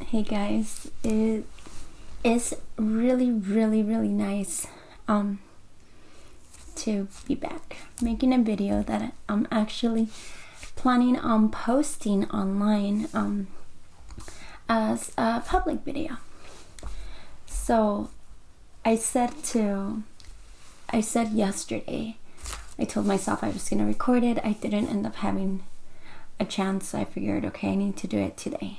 Hey guys, it is really nice to be back making a video that I'm actually planning on posting online as a public video. So I said yesterday, I told myself I was gonna record it. I didn't end up having a chance, so I figured, okay, I need to do it today,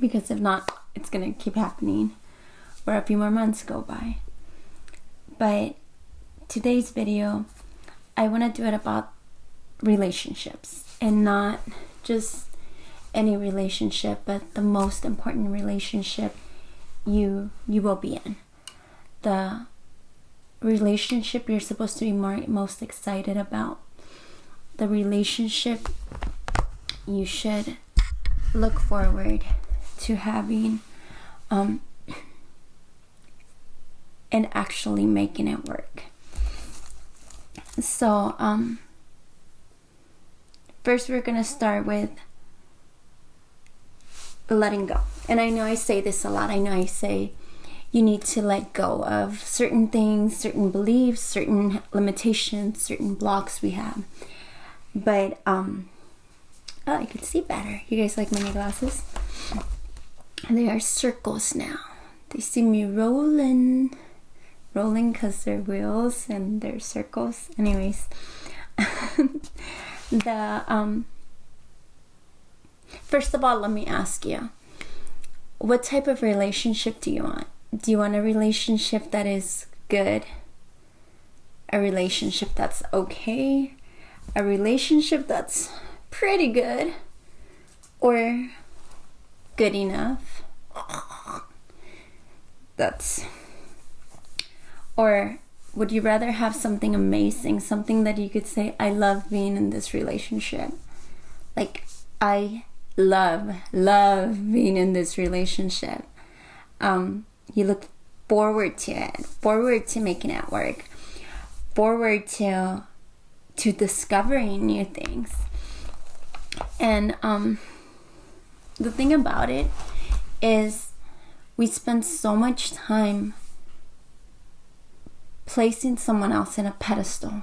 because if not, it's gonna keep happening or a few more months go by. But today's video, I want to do it about relationships, and not just any relationship, but the most important relationship you will be in, the relationship you're supposed to be most excited about, the relationship you should look forward to having and actually making it work. So first we're gonna start with letting go. And I know I say this a lot. I know I say you need to let go of certain things, certain beliefs, certain limitations, certain blocks we have. But oh, I can see better. You guys like my new glasses? They are circles now. They see me rolling because they're wheels and they're circles. Anyways, first of all, let me ask you, what type of relationship do you want? Do you want a relationship that is good? A relationship that's okay? A relationship that's pretty good? Or good enough? Or would you rather have something amazing, something that you could say, I love being in this relationship? Like, I love being in this relationship. You look forward to it, forward to making it work, forward to discovering new things. And the thing about it is, we spend so much time placing someone else in a pedestal,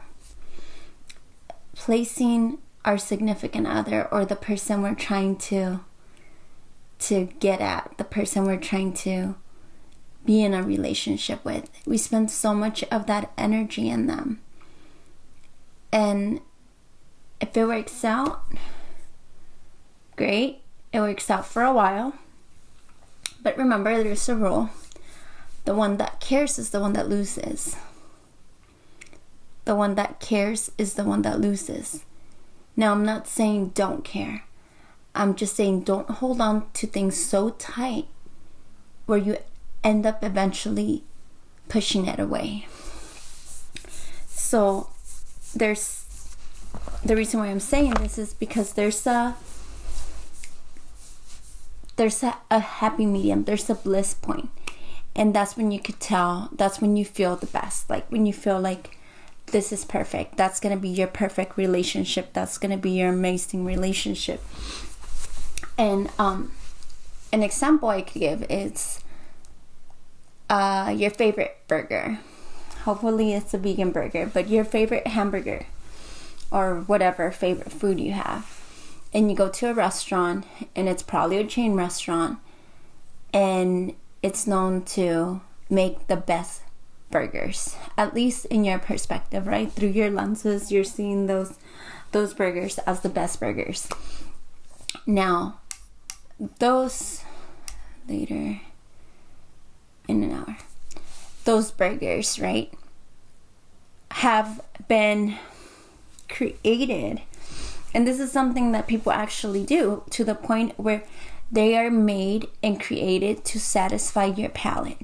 placing our significant other, or the person we're trying to get at, the person we're trying to be in a relationship with. We spend so much of that energy in them. And if it works out, great. It works out for a while. But remember, there's a rule. The one that cares is the one that loses. The one that cares is the one that loses. Now, I'm not saying don't care. I'm just saying don't hold on to things so tight where you end up eventually pushing it away. So there's the reason why I'm saying this is because there's a happy medium, there's a bliss point. And that's when you could tell, that's when you feel the best. Like when you feel like this is perfect. That's going to be your perfect relationship. That's going to be your amazing relationship. And an example I could give is your favorite burger. Hopefully it's a vegan burger, but your favorite hamburger or whatever favorite food you have. And you go to a restaurant, and it's probably a chain restaurant, and it's known to make the best burgers, at least in your perspective, right? Through your lenses, you're seeing those burgers as the best burgers. Now, those later in an hour, those burgers, right, have been created. And this is something that people actually do, to the point where they are made and created to satisfy your palate,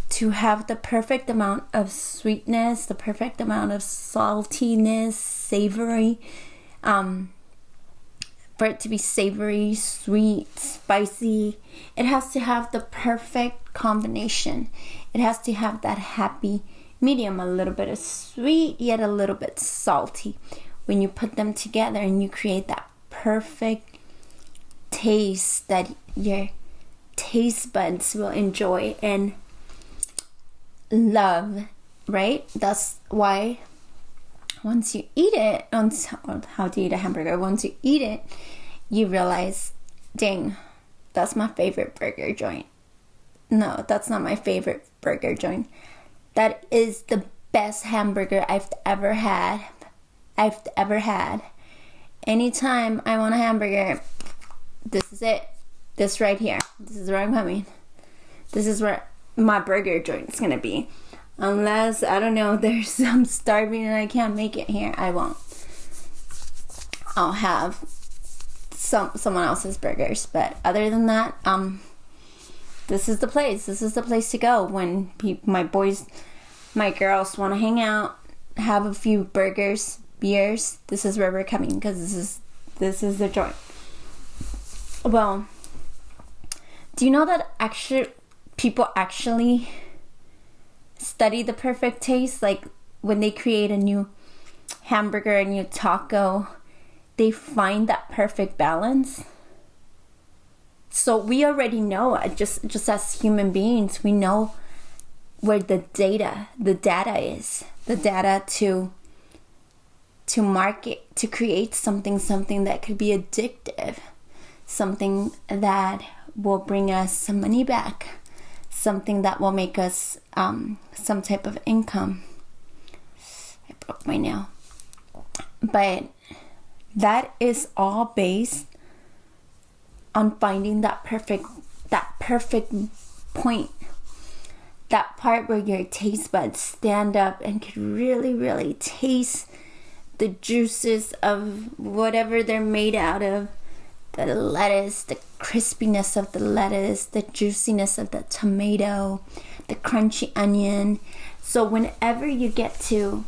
to have the perfect amount of sweetness, the perfect amount of saltiness, savory, for it to be savory, sweet, spicy. It has to have the perfect combination. It has to have that happy medium, a little bit of sweet, yet a little bit salty. When you put them together and you create that perfect taste that your taste buds will enjoy and love, right? That's why once you eat it, how to eat a hamburger, once you eat it, you realize, dang, that's my favorite burger joint. No, that's not my favorite burger joint. That is the best hamburger I've ever had. Anytime I want a hamburger, this is it. This right here. This is where I'm coming. This is where my burger joint's gonna be. Unless, I don't know, I'm starving and I can't make it here, I won't. I'll have someone else's burgers. But other than that, this is the place. This is the place to go when my girls want to hang out, have a few burgers, beers. This is where we're coming, because this is the joint. Well, do you know that people actually study the perfect taste? Like when they create a new hamburger, a new taco, they find that perfect balance. So we already know, just as human beings, we know where the data is. The data to market, to create something that could be addictive. Something that will bring us some money back. Something that will make us some type of income. I broke my nail. But that is all based on finding that perfect point. That part where your taste buds stand up and can really, really taste the juices of whatever they're made out of. The lettuce, the crispiness of the lettuce, the juiciness of the tomato, the crunchy onion. So whenever you get to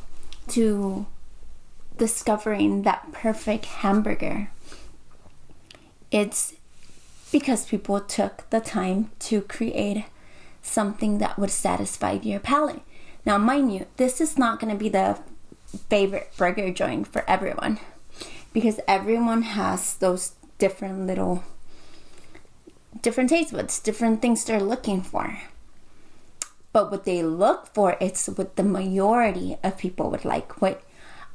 discovering that perfect hamburger, it's because people took the time to create something that would satisfy your palate. Now, mind you, this is not going to be the favorite burger joint for everyone, because everyone has those different taste buds, different things they're looking for. But what they look for, it's what the majority of people would like, what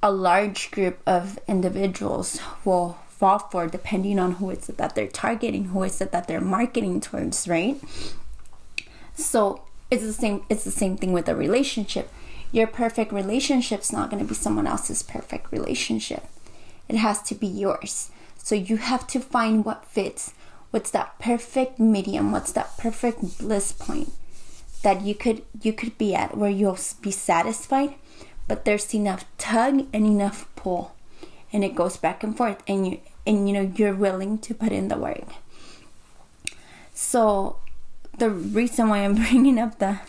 a large group of individuals will fall for, depending on who it's that they're targeting, who is it that they're marketing towards, right? So it's the same thing with a relationship. Your perfect relationship's not going to be someone else's perfect relationship. It has to be yours. So you have to find what fits. What's that perfect medium? What's that perfect bliss point that you could be at, where you'll be satisfied, but there's enough tug and enough pull, and it goes back and forth, and you're willing to put in the work. So the reason why I'm bringing up the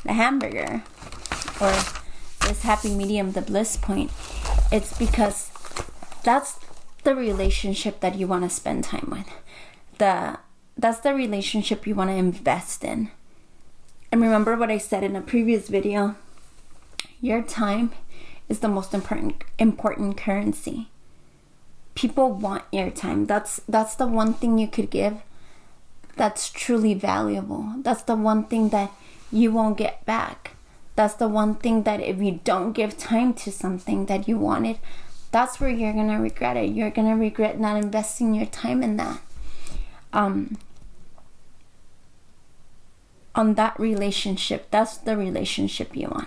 hamburger, or this happy medium, the bliss point, it's because that's the relationship that you want to spend time with. That's the relationship you want to invest in. And remember what I said in a previous video, your time is the most important currency. People want your time. That's the one thing you could give that's truly valuable. That's the one thing that you won't get back. That's the one thing that if you don't give time to something that you wanted, that's where you're going to regret it. You're going to regret not investing your time in that. On that relationship, that's the relationship you want.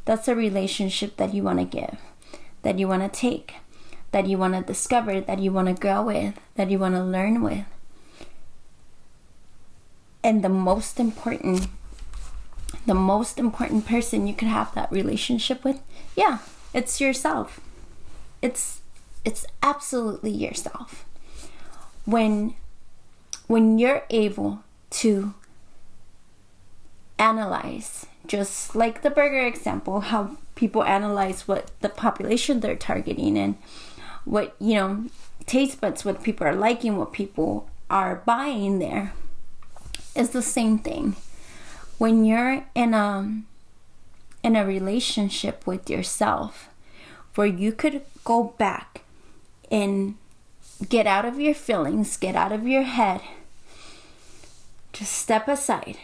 That's a relationship that you want to give, that you want to take, that you want to discover, that you want to grow with, that you want to learn with. And the most important person you could have that relationship with, yeah, it's yourself. It's absolutely yourself. When you're able to analyze, just like the burger example, how people analyze what the population they're targeting and what, taste buds, what people are liking, what people are buying there, is the same thing. When you're in a relationship with yourself, where you could go back and get out of your feelings, get out of your head, just step aside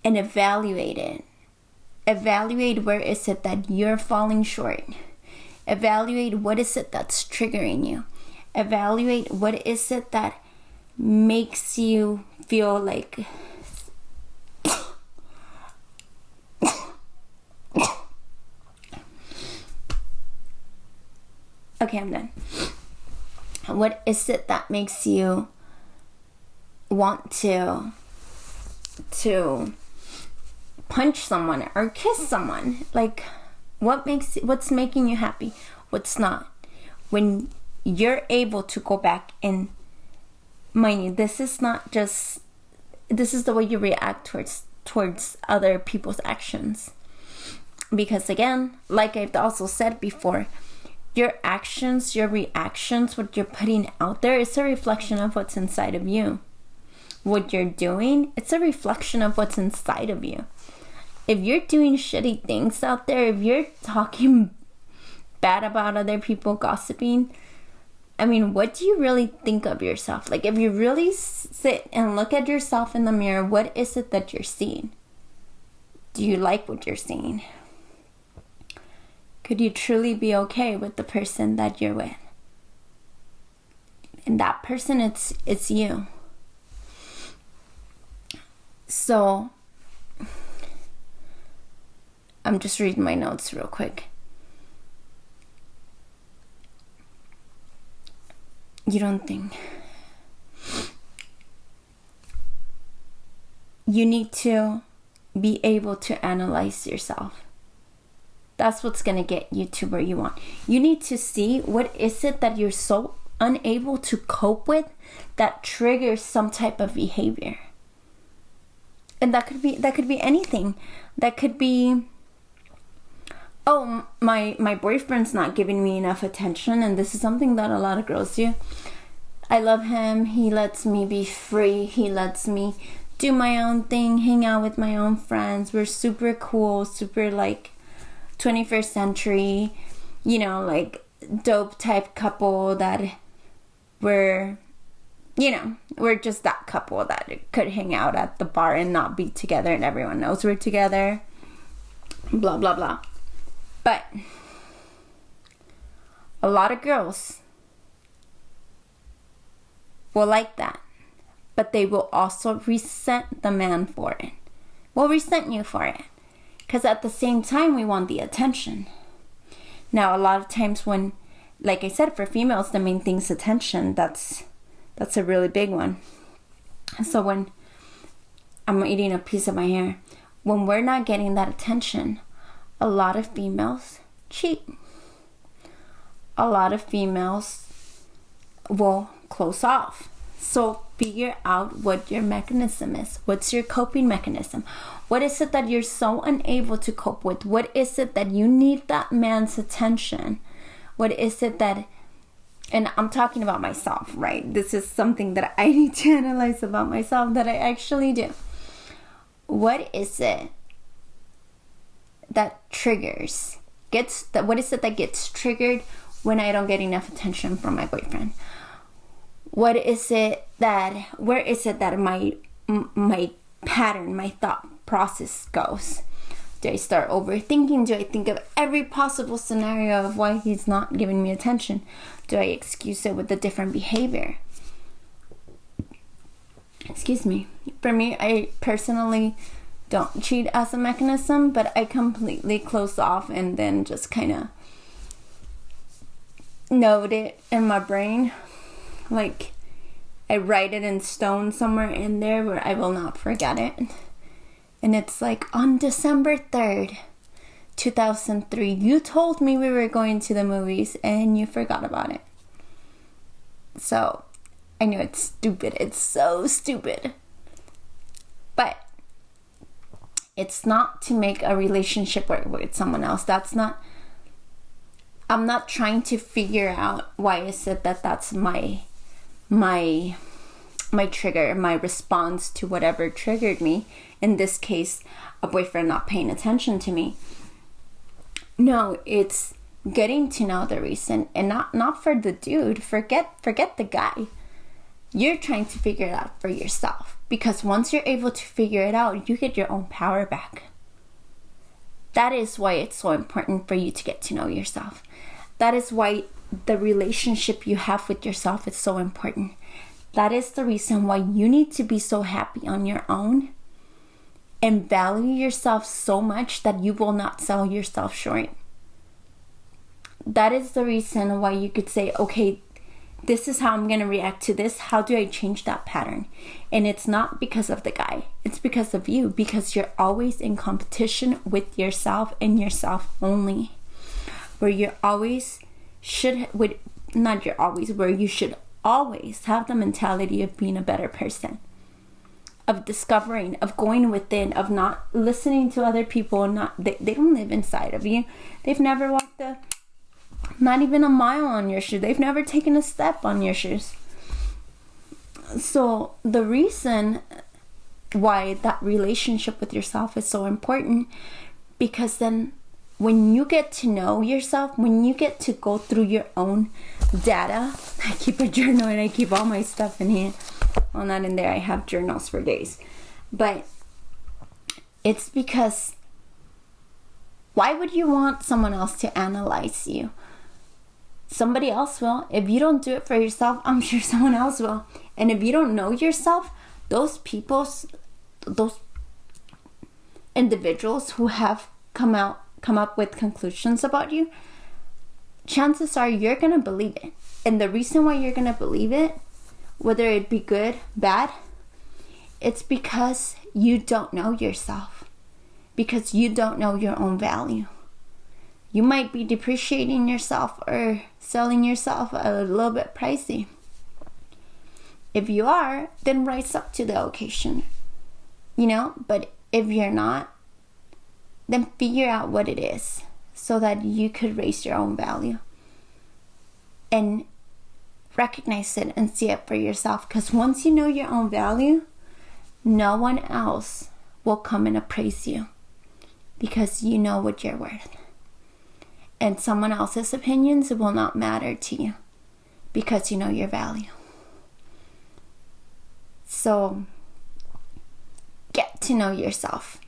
and evaluate it. Evaluate where is it that you're falling short. Evaluate what is it that's triggering you. Evaluate what is it that makes you feel like okay, I'm done. What is it that makes you want to punch someone or kiss someone? Like, what's making you happy? What's not? When you're able to go back and, mind you, this is the way you react towards other people's actions. Because again, like I've also said before, your actions, your reactions, what you're putting out there is a reflection of what's inside of you. What you're doing, it's a reflection of what's inside of you. If you're doing shitty things out there, if you're talking bad about other people, gossiping, I mean, what do you really think of yourself? Like, if you really sit and look at yourself in the mirror, what is it that you're seeing? Do you like what you're seeing? Could you truly be okay with the person that you're with? And that person, it's you. So, I'm just reading my notes real quick. You don't think. You need to be able to analyze yourself. That's what's going to get you to where you want. You need to see what is it that you're so unable to cope with that triggers some type of behavior. And that could be anything. That could be, oh, my boyfriend's not giving me enough attention, and this is something that a lot of girls do. I love him. He lets me be free. He lets me do my own thing, hang out with my own friends. We're super cool, super like 21st century, like dope type couple that we're just that couple that could hang out at the bar and not be together and everyone knows we're together. Blah, blah, blah. But a lot of girls will like that. But they will also resent the man for it. Will resent you for it. Because at the same time, we want the attention. Now, a lot of times when, like I said, for females, the main thing's attention. That's a really big one. So when I'm eating a piece of my hair, when we're not getting that attention, a lot of females cheat. A lot of females will close off. So figure out what your mechanism is. What's your coping mechanism? What is it that you're so unable to cope with? What is it that you need that man's attention? What is it that, and I'm talking about myself, right? This is something that I need to analyze about myself that I actually do. What is it that triggers, what is it that gets triggered when I don't get enough attention from my boyfriend? Where is it that my pattern, my thought process goes? Do I start overthinking? Do I think of every possible scenario of why he's not giving me attention? Do I excuse it with a different behavior? Excuse me. For me, I personally don't cheat as a mechanism, but I completely close off and then just kind of note it in my brain. Like, I write it in stone somewhere in there where I will not forget it. And it's like, on December 3rd, 2003, you told me we were going to the movies and you forgot about it. So, I know it's stupid. It's so stupid. But it's not to make a relationship work with someone else. I'm not trying to figure out why is it that's my trigger, my response to whatever triggered me. In this case, a boyfriend not paying attention to me. No, it's getting to know the reason, and not for the dude. Forget the guy. You're trying to figure it out for yourself, Because once you're able to figure it out, you get your own power back. That is why it's so important for you to get to know yourself. That is why the relationship you have with yourself is so important. That is the reason why you need to be so happy on your own and value yourself so much that you will not sell yourself short. That is the reason why you could say, okay, this is how I'm going to react to this. How do I change that pattern? And it's not because of the guy. It's because of you. Because you're always in competition with yourself and yourself only. Where you should always have the mentality of being a better person. Of discovering, of going within, of not listening to other people. They don't live inside of you. They've never walked not even a mile on your shoes. They've never taken a step on your shoes. So the reason why that relationship with yourself is so important, because then when you get to know yourself, when you get to go through your own data, I keep a journal and I keep all my stuff in here. Well, not in there. I have journals for days. But it's because why would you want someone else to analyze you? Somebody else will. If you don't do it for yourself, I'm sure someone else will. And if you don't know yourself, those individuals who have come up with conclusions about you, chances are you're going to believe it. And the reason why you're going to believe it, whether it be good, bad, it's because you don't know yourself. Because you don't know your own value. You might be depreciating yourself or selling yourself a little bit pricey. If you are, then rise up to the occasion. But if you're not, then figure out what it is so that you could raise your own value. And recognize it and see it for yourself. Because once you know your own value, no one else will come and appraise you. Because you know what you're worth. And someone else's opinions will not matter to you because you know your value. So, get to know yourself.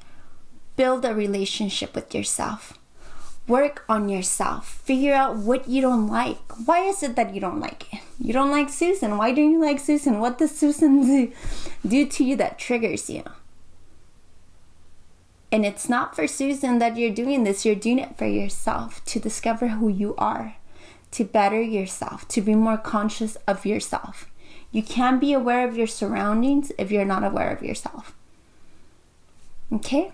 Build a relationship with yourself. Work on yourself. Figure out what you don't like. Why is it that you don't like it? You don't like Susan. Why don't you like Susan? What does Susan do to you that triggers you? And it's not for Susan that you're doing this. You're doing it for yourself, to discover who you are, to better yourself, to be more conscious of yourself. You can't be aware of your surroundings if you're not aware of yourself. Okay?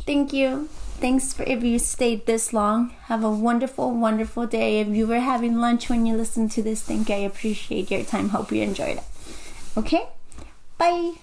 Thank you. Thanks for if you stayed this long. Have a wonderful, wonderful day. If you were having lunch when you listened to this, thank you. I appreciate your time. Hope you enjoyed it. Okay? Bye.